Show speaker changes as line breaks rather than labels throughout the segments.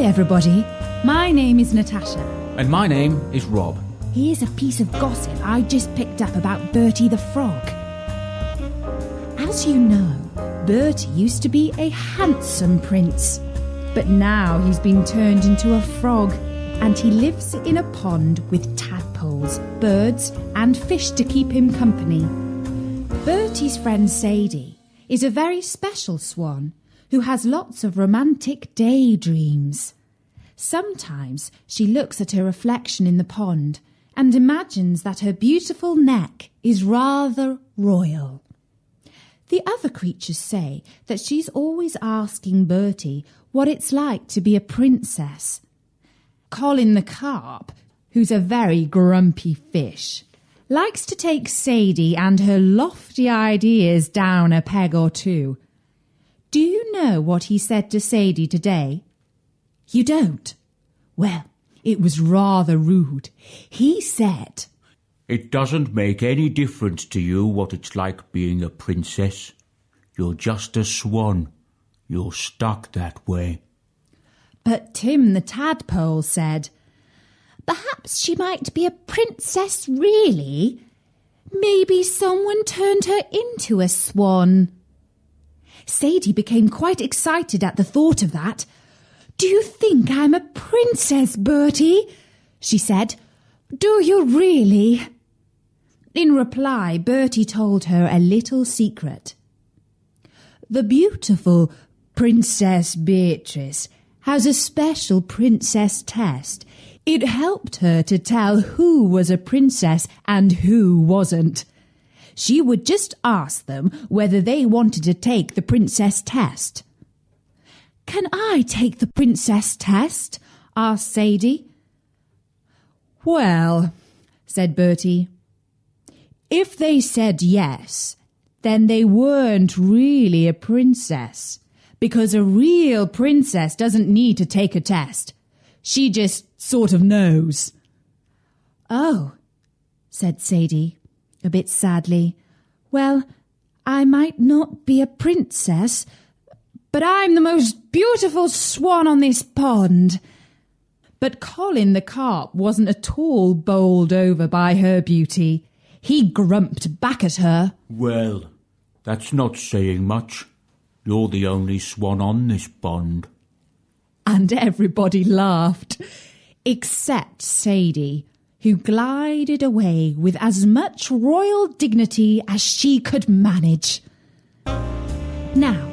Hi everybody, my name is Natasha.
And my name is Rob.
Here's a piece of gossip I just picked up about Bertie the frog. As you know, Bertie used to be a handsome prince, but now he's been turned into a frog and he lives in a pond with tadpoles, birds and fish to keep him company. Bertie's friend Sadie is a very special swan who has lots of romantic daydreams. Sometimes she looks at her reflection in the pond and imagines that her beautiful neck is rather royal. The other creatures say that she's always asking Bertie what it's like to be a princess. Colin the carp, who's a very grumpy fish, likes to take Sadie and her lofty ideas down a peg or two. Do you know what he said to Sadie today? You don't? Well, it was rather rude. He said,
It doesn't make any difference to you what it's like being a princess. You're just a swan. You're stuck that way.
But Tim the tadpole said, Perhaps she might be a princess really. Maybe someone turned her into a swan. Sadie became quite excited at the thought of that. Do you think I'm a princess, Bertie? She said. Do you really? In reply, Bertie told her a little secret. The beautiful Princess Beatrice has a special princess test. It helped her to tell who was a princess and who wasn't. She would just ask them whether they wanted to take the princess test. Can I take the princess test? Asked Sadie. Well, said Bertie, if they said yes, then they weren't really a princess, because a real princess doesn't need to take a test. She just sort of knows. Oh, said Sadie, a bit sadly. Well, I might not be a princess, but I'm the most beautiful swan on this pond. But Colin the carp wasn't at all bowled over by her beauty. He grumped back at her.
Well, that's not saying much. You're the only swan on this pond.
And everybody laughed, except Sadie, who glided away with as much royal dignity as she could manage. Now,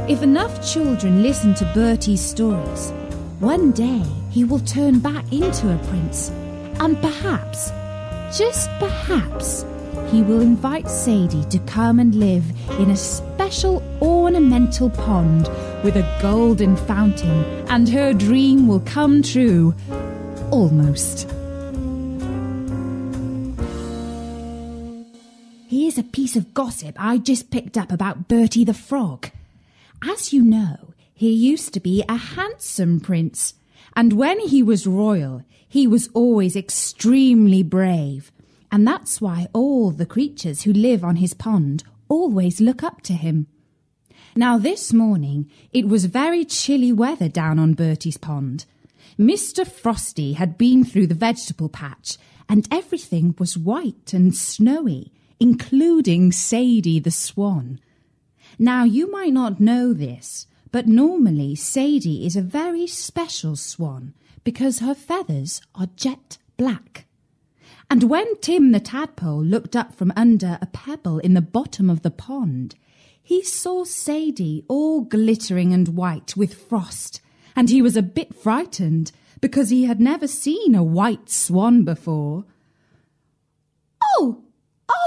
if enough children listen to Bertie's stories, one day he will turn back into a prince, and perhaps, just perhaps, he will invite Sadie to come and live in a special ornamental pond with a golden fountain, and her dream will come true. Almost. Here's a piece of gossip I just picked up about Bertie the frog. As you know, he used to be a handsome prince, and when he was royal, he was always extremely brave, and that's why all the creatures who live on his pond always look up to him. Now this morning, it was very chilly weather down on Bertie's pond. Mr. Frosty had been through the vegetable patch, and everything was white and snowy, including Sadie the swan. Now, you might not know this, but normally Sadie is a very special swan because her feathers are jet black. And when Tim the tadpole looked up from under a pebble in the bottom of the pond, he saw Sadie all glittering and white with frost, and he was a bit frightened because he had never seen a white swan before.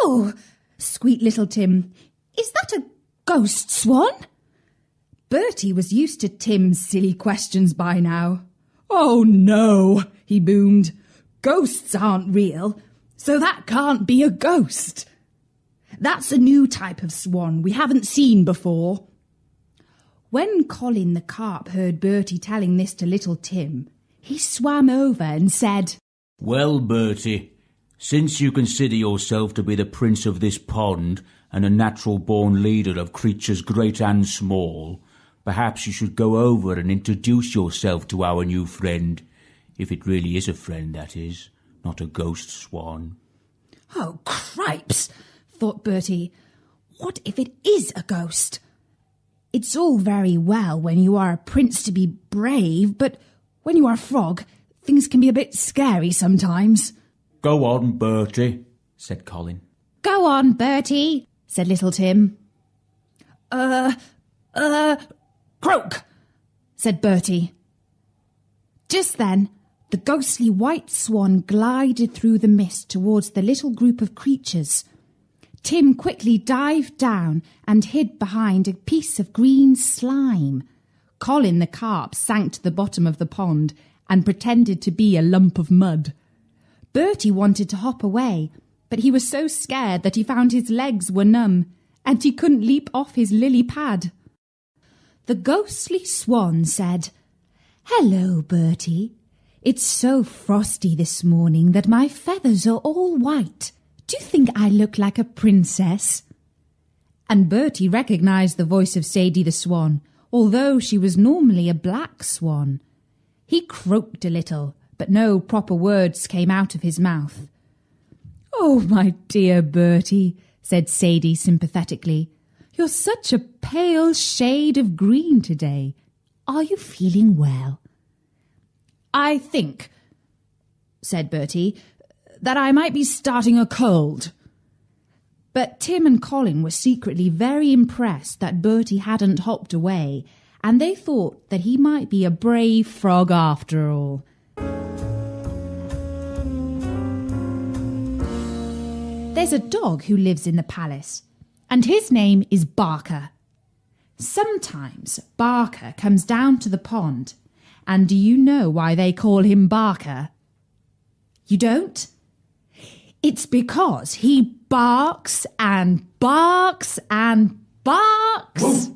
Oh, squeaked little Tim. Is that a ghost swan? Bertie was used to Tim's silly questions by now. Oh no, he boomed. Ghosts aren't real, so that can't be a ghost. That's a new type of swan we haven't seen before. When Colin the carp heard Bertie telling this to little Tim, he swam over and said,
Well, Bertie, since you consider yourself to be the prince of this pond and a natural-born leader of creatures great and small, Perhaps you should go over and introduce yourself to our new friend. If it really is a friend, that is, not a ghost swan.
Oh, cripes, thought Bertie. What if it is a ghost? It's all very well when you are a prince to be brave, but when you are a frog, things can be a bit scary sometimes.
Go on, Bertie, said Colin.
Go on, Bertie, said little Tim. Croak, said Bertie. Just then, the ghostly white swan glided through the mist towards the little group of creatures. Tim quickly dived down and hid behind a piece of green slime. Colin the carp sank to the bottom of the pond and pretended to be a lump of mud. Bertie wanted to hop away, but he was so scared that he found his legs were numb and he couldn't leap off his lily pad. The ghostly swan said, "Hello, Bertie. It's so frosty this morning that my feathers are all white. Do you think I look like a princess?" And Bertie recognised the voice of Sadie the swan, although she was normally a black swan. He croaked a little, but no proper words came out of his mouth. "Oh, my dear Bertie," said Sadie sympathetically, "you're such a pale shade of green today. Are you feeling well?" "I think," said Bertie, "that I might be starting a cold." But Tim and Colin were secretly very impressed that Bertie hadn't hopped away, and they thought that he might be a brave frog after all. There's a dog who lives in the palace, and his name is Barker. Sometimes Barker comes down to the pond, and do you know why they call him Barker? You don't? It's because he barks and barks and barks.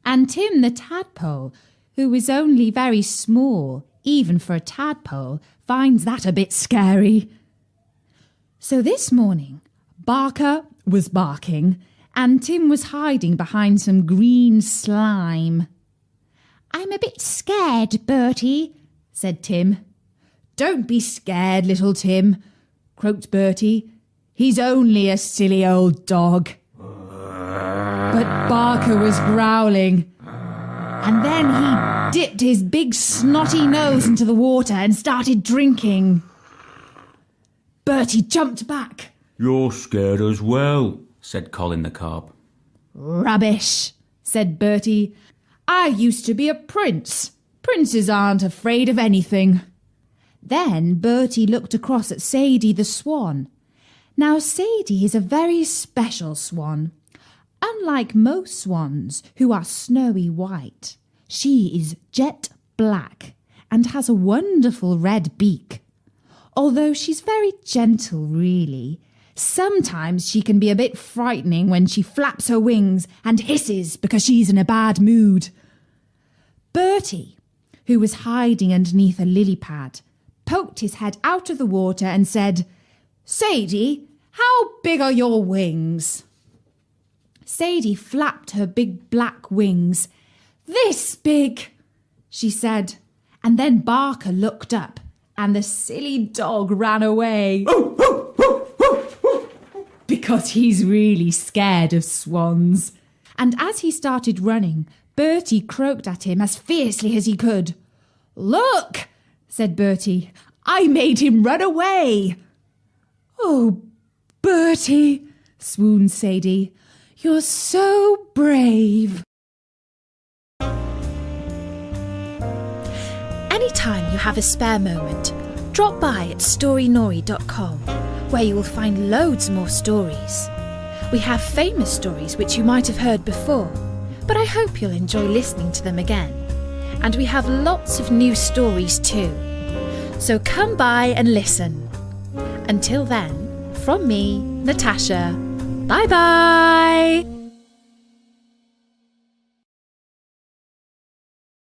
And Tim the tadpole, who is only very small, even for a tadpole, finds that a bit scary. So this morning, Barker was barking, and Tim was hiding behind some green slime. "I'm a bit scared, Bertie," said Tim. "Don't be scared, little Tim," croaked Bertie. "He's only a silly old dog." But Barker was growling, and then he dipped his big snotty nose into the water and started drinking. Bertie jumped back.
"You're scared as well," said Colin the carp.
"Rubbish," said Bertie. "I used to be a prince. Princes aren't afraid of anything." Then Bertie looked across at Sadie the swan. Now Sadie is a very special swan. Unlike most swans, who are snowy white, she is jet black and has a wonderful red beak. Although she's very gentle, really, sometimes she can be a bit frightening when she flaps her wings and hisses because she's in a bad mood. Bertie, who was hiding underneath a lily pad, poked his head out of the water and said, "Sadie, how big are your wings?" Sadie flapped her big black wings. "This big," she said, and then Barker looked up and the silly dog ran away. Because he's really scared of swans. And as he started running, Bertie croaked at him as fiercely as he could. "Look," said Bertie, "I made him run away." "Oh, Bertie," swooned Sadie, "you're so brave."
Anytime you have a spare moment, drop by at storynori.com, where you will find loads more stories. We have famous stories which you might have heard before, but I hope you'll enjoy listening to them again. And we have lots of new stories too. So come by and listen. Until then, from me, Natasha, bye-bye!